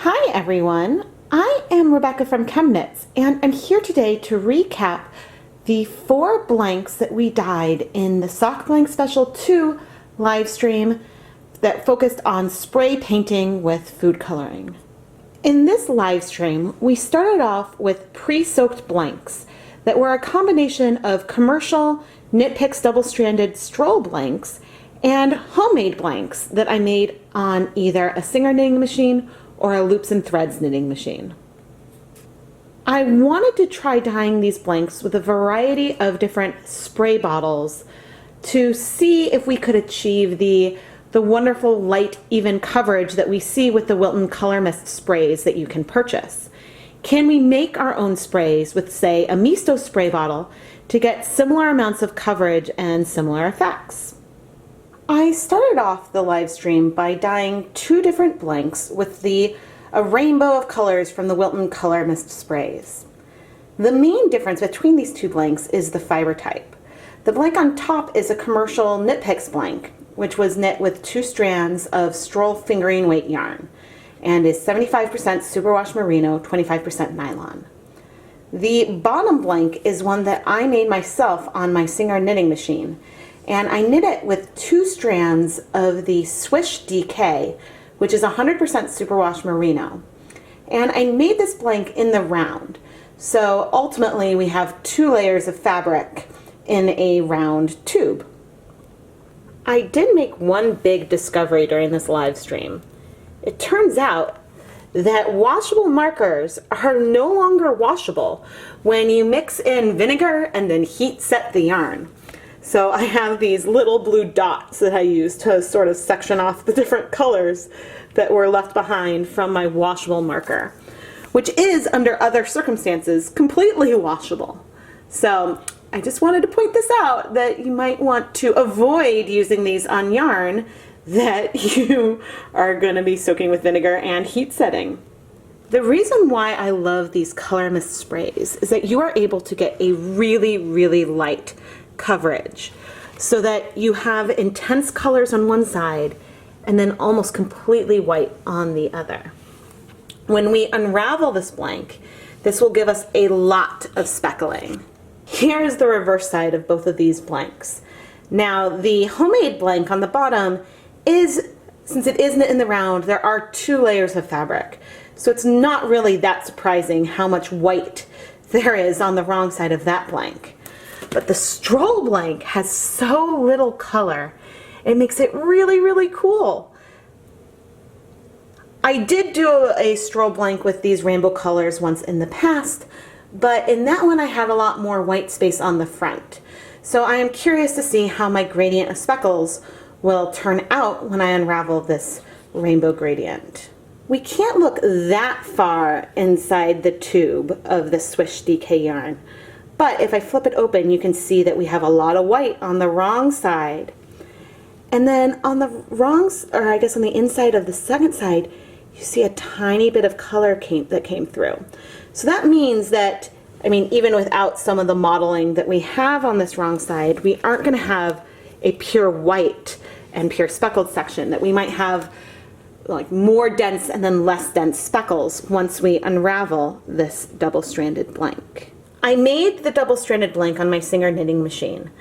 Hi everyone, I am Rebecca from ChemKnits, and I'm here today to recap the 4 blanks that we dyed in the Sock Blank Special 2 live stream that focused on spray painting with food coloring. In this live stream, we started off with pre-soaked blanks that were a combination of commercial Knit Picks double-stranded stroll blanks and homemade blanks that I made on either a Singer knitting machine or a loops and threads knitting machine. I wanted to try dyeing these blanks with a variety of different spray bottles to see if we could achieve the wonderful light even coverage that we see with the Wilton Color Mist sprays that you can purchase. Can we make our own sprays with, say, a Misto spray bottle to get similar amounts of coverage and similar effects? I started off the live stream by dyeing 2 different blanks with a rainbow of colors from the Wilton Color Mist sprays. The main difference between these 2 blanks is the fiber type. The blank on top is a commercial Knit Picks blank, which was knit with 2 strands of Stroll fingering weight yarn and is 75% superwash merino, 25% nylon. The bottom blank is one that I made myself on my Singer knitting machine, and I knit it with 2 strands of the Swish DK, which is 100% superwash merino. And I made this blank in the round. So ultimately we have 2 layers of fabric in a round tube. I did make one big discovery during this live stream. It turns out that washable markers are no longer washable when you mix in vinegar and then heat set the yarn. So I have these little blue dots that I use to sort of section off the different colors that were left behind from my washable marker, which is, under other circumstances, completely washable. So I just wanted to point this out, that you might want to avoid using these on yarn that you are going to be soaking with vinegar and heat setting. The reason why I love these Color Mist sprays is that you are able to get a really, really light coverage so that you have intense colors on one side and then almost completely white on the other. When we unravel this blank, this will give us a lot of speckling. Here is the reverse side of both of these blanks. Now the homemade blank on the bottom is, since it isn't in the round, there are 2 layers of fabric. So it's not really that surprising how much white there is on the wrong side of that blank. But the stroll blank has so little color, it makes it really, really cool. I did do a stroll blank with these rainbow colors once in the past, but in that one I had a lot more white space on the front. So I am curious to see how my gradient of speckles will turn out when I unravel this rainbow gradient. We can't look that far inside the tube of the Swish DK yarn, but if I flip it open, you can see that we have a lot of white on the wrong side. And then on the wrong, or I guess on the inside of the second side, you see a tiny bit of color that came through. So that means that, I mean, even without some of the modeling that we have on this wrong side, we aren't going to have a pure white and pure speckled section, that we might have like more dense and then less dense speckles once we unravel this double-stranded blank. I made the double-stranded blank on my Singer knitting machine,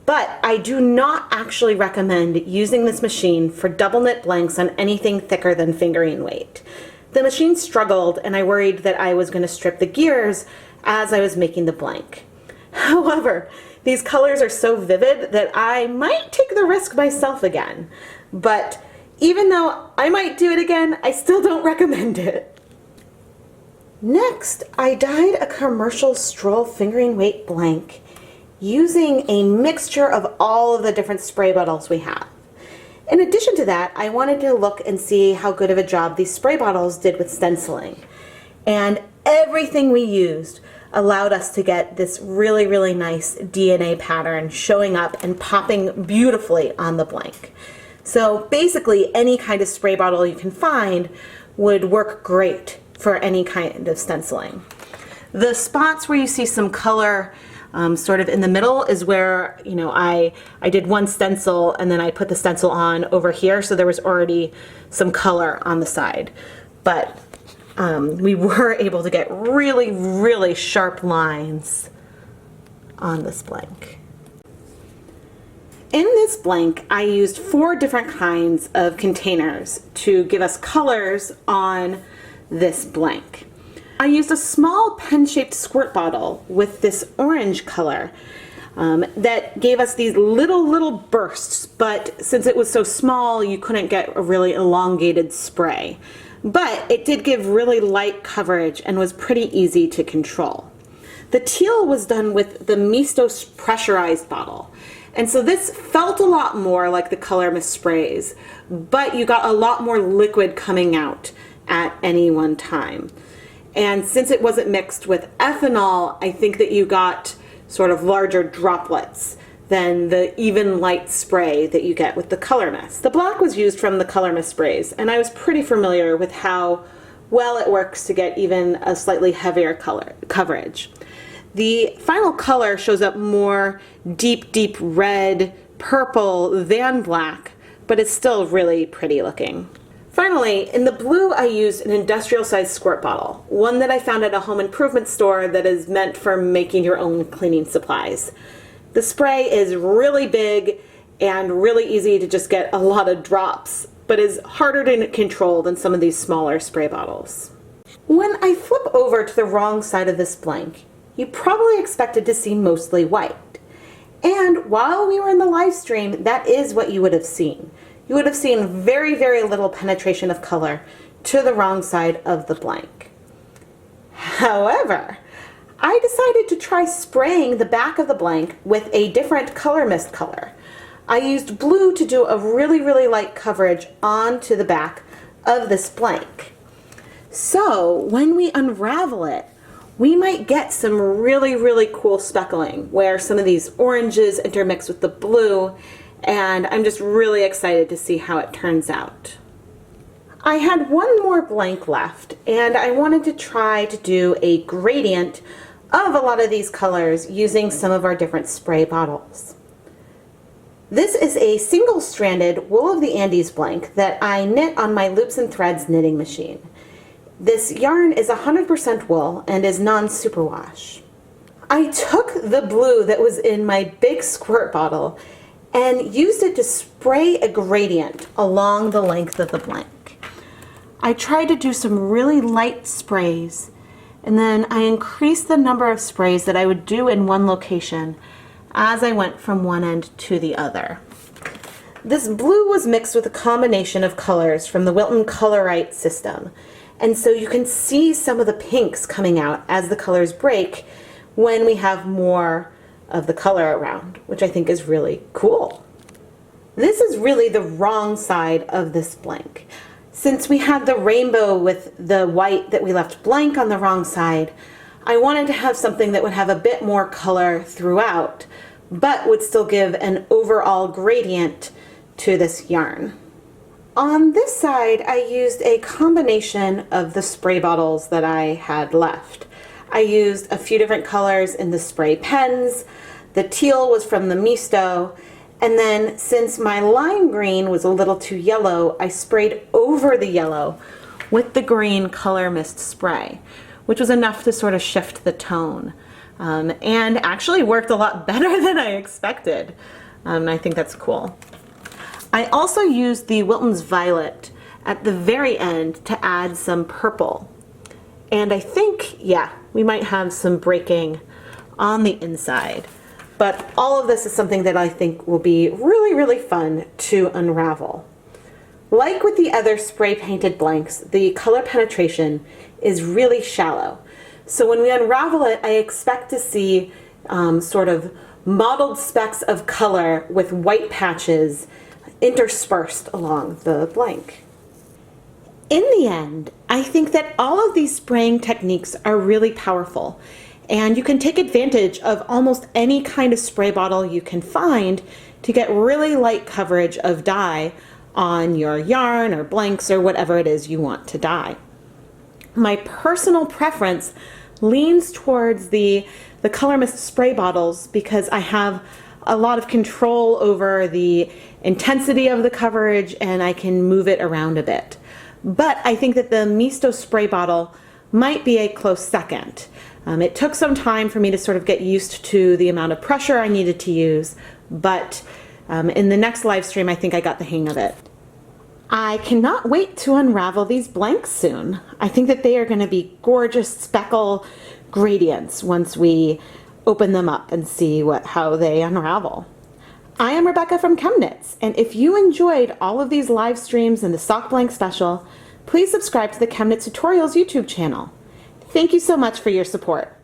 but I do not actually recommend using this machine for double knit blanks on anything thicker than fingering weight. The machine struggled and I worried that I was going to strip the gears as I was making the blank. However, these colors are so vivid that I might take the risk myself again, but even though I might do it again, I still don't recommend it. Next, I dyed a commercial Stroll fingering weight blank using a mixture of all of the different spray bottles we have. In addition to that, I wanted to look and see how good of a job these spray bottles did with stenciling. And everything we used allowed us to get this really, really nice DNA pattern showing up and popping beautifully on the blank. So basically, any kind of spray bottle you can find would work great for any kind of stenciling. The spots where you see some color sort of in the middle is where, you know, I did one stencil and then I put the stencil on over here, so there was already some color on the side. but we were able to get really, really sharp lines on this blank. In this blank, I used 4 different kinds of containers to give us colors on this blank. I used a small pen-shaped squirt bottle with this orange color that gave us these little bursts, but since it was so small, you couldn't get a really elongated spray. But it did give really light coverage and was pretty easy to control. The teal was done with the Mistos pressurized bottle. And so this felt a lot more like the Color Mist sprays, but you got a lot more liquid coming out at any one time. And since it wasn't mixed with ethanol, I think that you got sort of larger droplets than the even light spray that you get with the Color Mist. The black was used from the Color Mist sprays, and I was pretty familiar with how well it works to get even a slightly heavier color coverage. The final color shows up more deep red, purple than black, but it's still really pretty looking. Finally, in the blue, I used an industrial-sized squirt bottle, one that I found at a home improvement store that is meant for making your own cleaning supplies. The spray is really big and really easy to just get a lot of drops, but is harder to control than some of these smaller spray bottles. When I flip over to the wrong side of this blank, you probably expected to see mostly white. And while we were in the live stream, that is what you would have seen. You would have seen very little penetration of color to the wrong side of the blank. However, I decided to try spraying the back of the blank with a different Color Mist color. I used blue to do a really light coverage onto the back of this blank. So when we unravel it, we might get some really cool speckling where some of these oranges intermix with the blue, and I'm just really excited to see how it turns out. I had one more blank left, and I wanted to try to do a gradient of a lot of these colors using some of our different spray bottles. This is a single-stranded Wool of the Andes blank that I knit on my Loops and Threads knitting machine. This yarn is 100% wool and is non-superwash. I took the blue that was in my big squirt bottle and used it to spray a gradient along the length of the blank. I tried to do some really light sprays, and then I increased the number of sprays that I would do in one location as I went from one end to the other. This blue was mixed with a combination of colors from the Wilton Colorite system, and so you can see some of the pinks coming out as the colors break when we have more of the color around, which I think is really cool. This is really the wrong side of this blank. Since we had the rainbow with the white that we left blank on the wrong side, I wanted to have something that would have a bit more color throughout, but would still give an overall gradient to this yarn. On this side, I used a combination of the spray bottles that I had left. I used a few different colors in the spray pens. The teal was from the Misto, and then since my lime green was a little too yellow, I sprayed over the yellow with the green Color Mist spray, which was enough to sort of shift the tone, and actually worked a lot better than I expected. I think that's cool. I also used the Wilton's Violet at the very end to add some purple. And I think, yeah, we might have some breaking on the inside. But all of this is something that I think will be really fun to unravel. Like with the other spray painted blanks, the color penetration is really shallow. So when we unravel it, I expect to see sort of mottled specks of color with white patches interspersed along the blank. In the end, I think that all of these spraying techniques are really powerful, and you can take advantage of almost any kind of spray bottle you can find to get really light coverage of dye on your yarn or blanks or whatever it is you want to dye. My personal preference leans towards the Color Mist spray bottles because I have a lot of control over the intensity of the coverage and I can move it around a bit. but I think that the Misto spray bottle might be a close second. It took some time for me to sort of get used to the amount of pressure I needed to use, but in the next live stream, I think I got the hang of it. I cannot wait to unravel these blanks soon. I think that they are going to be gorgeous speckle gradients once we open them up and see how they unravel. I am Rebecca from ChemKnits, and if you enjoyed all of these live streams and the sock blank special, please subscribe to the ChemKnits Tutorials YouTube channel. Thank you so much for your support.